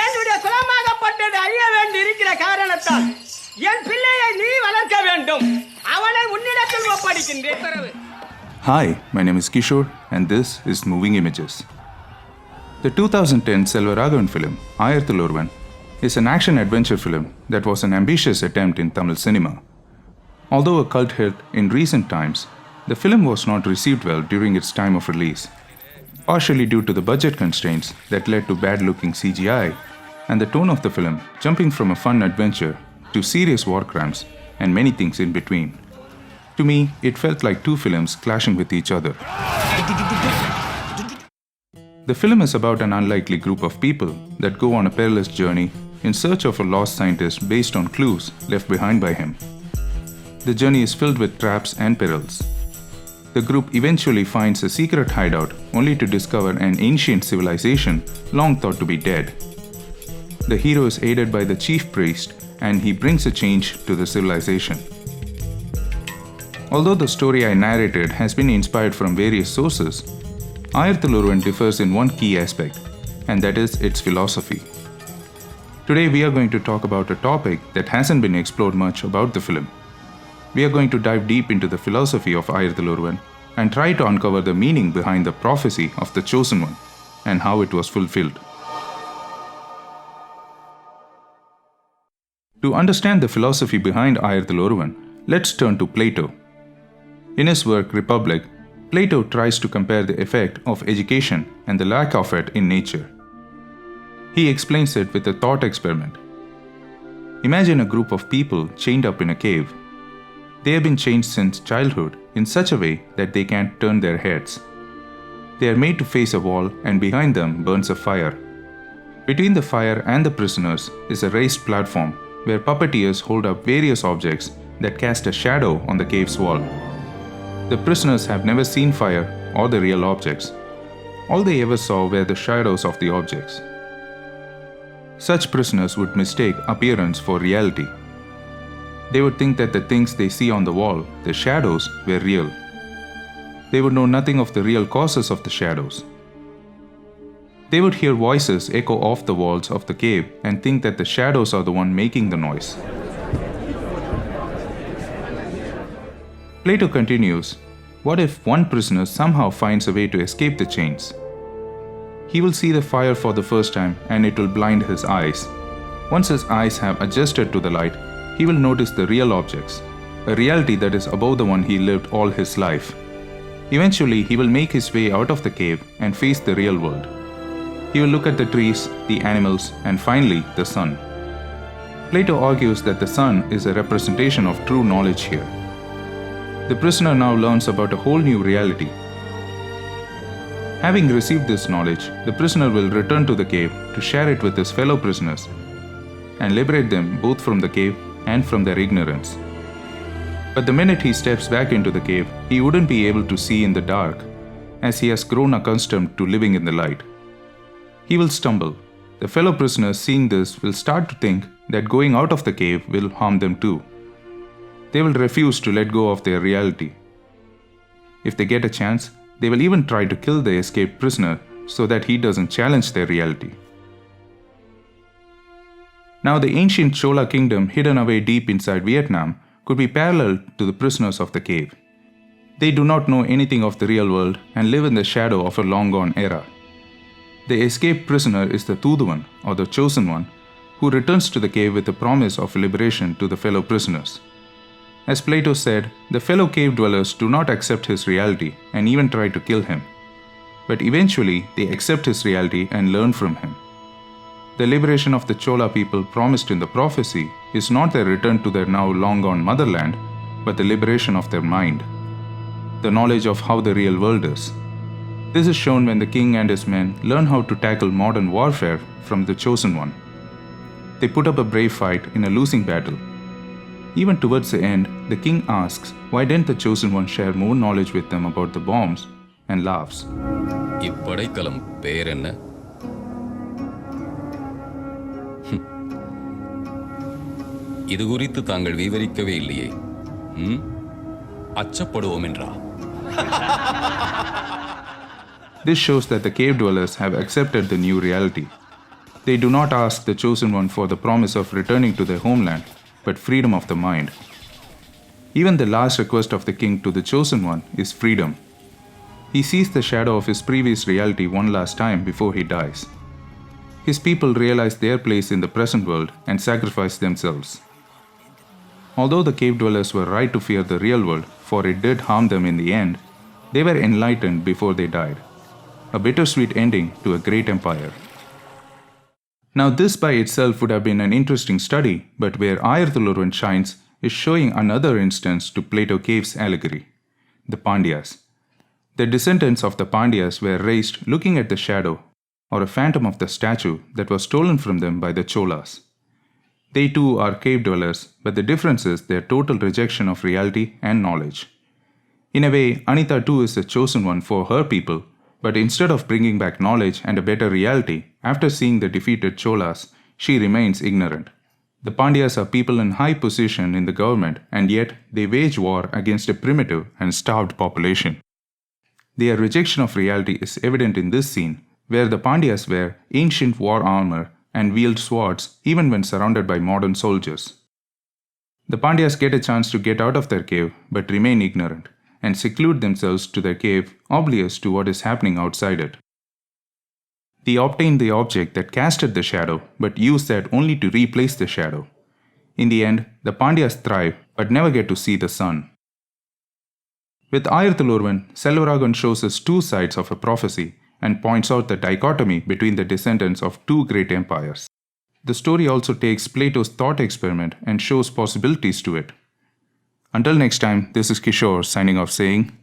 என்னுடைய குலமாகப்பட்டது அழிய வேண்டியிருக்கிற காரணத்தால் என் பிள்ளையை நீ வளர்க்க வேண்டும். அவனை உன்னிடத்தில் ஒப்படைக்கின்றேன். Hi, my name is Kishore and this is Moving Images. The 2010 Selvaraghavan film, Aayirathil Oruvan, is an action-adventure film that was an ambitious attempt in Tamil cinema. Although a cult hit in recent times, the film was not received well during its time of release, partially due to the budget constraints that led to bad-looking CGI and the tone of the film jumping from a fun adventure to serious war crimes and many things in between. To me, it felt like two films clashing with each other. The film is about an unlikely group of people that go on a perilous journey in search of a lost scientist based on clues left behind by him. The journey is filled with traps and perils. The group eventually finds a secret hideout only to discover an ancient civilization long thought to be dead. The hero is aided by the chief priest and he brings a change to the civilization. Although the story I narrated has been inspired from various sources, Aayirathil Oruvan differs in one key aspect, and that is its philosophy. Today we are going to talk about a topic that hasn't been explored much about the film. We are going to dive deep into the philosophy of Aayirathil Oruvan and try to uncover the meaning behind the prophecy of the chosen one and how it was fulfilled. To understand the philosophy behind Aayirathil Oruvan, let's turn to Plato. In his work Republic, Plato tries to compare the effect of education and the lack of it in nature. He explains it with a thought experiment. Imagine a group of people chained up in a cave. They have been chained since childhood in such a way that they can't turn their heads. They are made to face a wall and behind them burns a fire. Between the fire and the prisoners is a raised platform where puppeteers hold up various objects that cast a shadow on the cave's wall. The prisoners have never seen fire or the real objects. All they ever saw were the shadows of the objects. Such prisoners would mistake appearance for reality. They would think that the things they see on the wall, the shadows, were real. They would know nothing of the real causes of the shadows. They would hear voices echo off the walls of the cave and think that the shadows are the one making the noise. Plato continues, what if one prisoner somehow finds a way to escape the chains? He will see the fire for the first time and it will blind his eyes. Once his eyes have adjusted to the light, he will notice the real objects, a reality that is above the one he lived all his life. Eventually, he will make his way out of the cave and face the real world. He will look at the trees, the animals, and finally, the sun. Plato argues that the sun is a representation of true knowledge here. The prisoner now learns about a whole new reality. Having received this knowledge, the prisoner will return to the cave to share it with his fellow prisoners and liberate them both from the cave and from their ignorance. But the minute he steps back into the cave, he wouldn't be able to see in the dark, as he has grown accustomed to living in the light. He will stumble. The fellow prisoners seeing this will start to think that going out of the cave will harm them too. They will refuse to let go of their reality. If they get a chance, they will even try to kill the escaped prisoner so that he doesn't challenge their reality. Now, the ancient Chola kingdom hidden away deep inside Vietnam could be parallel to the prisoners of the cave. They do not know anything of the real world and live in the shadow of a long-gone era. The escaped prisoner is the Thuduvan, or the chosen one, who returns to the cave with the promise of liberation to the fellow prisoners. As Plato said, the fellow cave dwellers do not accept his reality and even try to kill him. But eventually, they accept his reality and learn from him. The liberation of the Chola people promised in the prophecy is not their return to their now long-gone motherland, but the liberation of their mind, the knowledge of how the real world is. This is shown when the king and his men learn how to tackle modern warfare from the chosen one. They put up a brave fight in a losing battle. Even towards the end, the king asks, why didn't the chosen one share more knowledge with them about the bombs, and laughs. இப்படைக்கலம் பேர் என்ன? இது குறித்து தாங்கள் விவரிக்கவே இல்லையே. அச்சப்படுவோம் என்றா? This shows that the cave dwellers have accepted the new reality. They do not ask the chosen one for the promise of returning to their homeland, but freedom of the mind. Even the last request of the king to the chosen one is freedom. He sees the shadow of his previous reality one last time before he dies. His people realize their place in the present world and sacrifice themselves. Although the cave dwellers were right to fear the real world, for it did harm them in the end, they were enlightened before they died. A bittersweet ending to a great empire. Now this by itself would have been an interesting study, but where Aayirathil Oruvan shines is showing another instance to Plato Cave's allegory, the Pandyas. The descendants of the Pandyas were raised looking at the shadow, or a phantom of the statue that was stolen from them by the Cholas. They too are cave dwellers, but the difference is their total rejection of reality and knowledge. In a way, Anita too is the chosen one for her people, but instead of bringing back knowledge and a better reality, after seeing the defeated Cholas, she remains ignorant. The Pandyas are people in high position in the government, and yet they wage war against a primitive and starved population. Their rejection of reality is evident in this scene, where the Pandyas wear ancient war armor and wield swords even when surrounded by modern soldiers. The Pandyas get a chance to get out of their cave but remain ignorant and seclude themselves to their cave, oblivious to what is happening outside it. They obtain the object that casted the shadow but use that only to replace the shadow. In the end, the Pandyas thrive but never get to see the sun. With Aayirathil Oruvan, Selvaragan shows us two sides of a prophecy and points out the dichotomy between the descendants of two great empires. The story also takes Plato's thought experiment and shows possibilities to it. Until next time, this is Kishore signing off saying,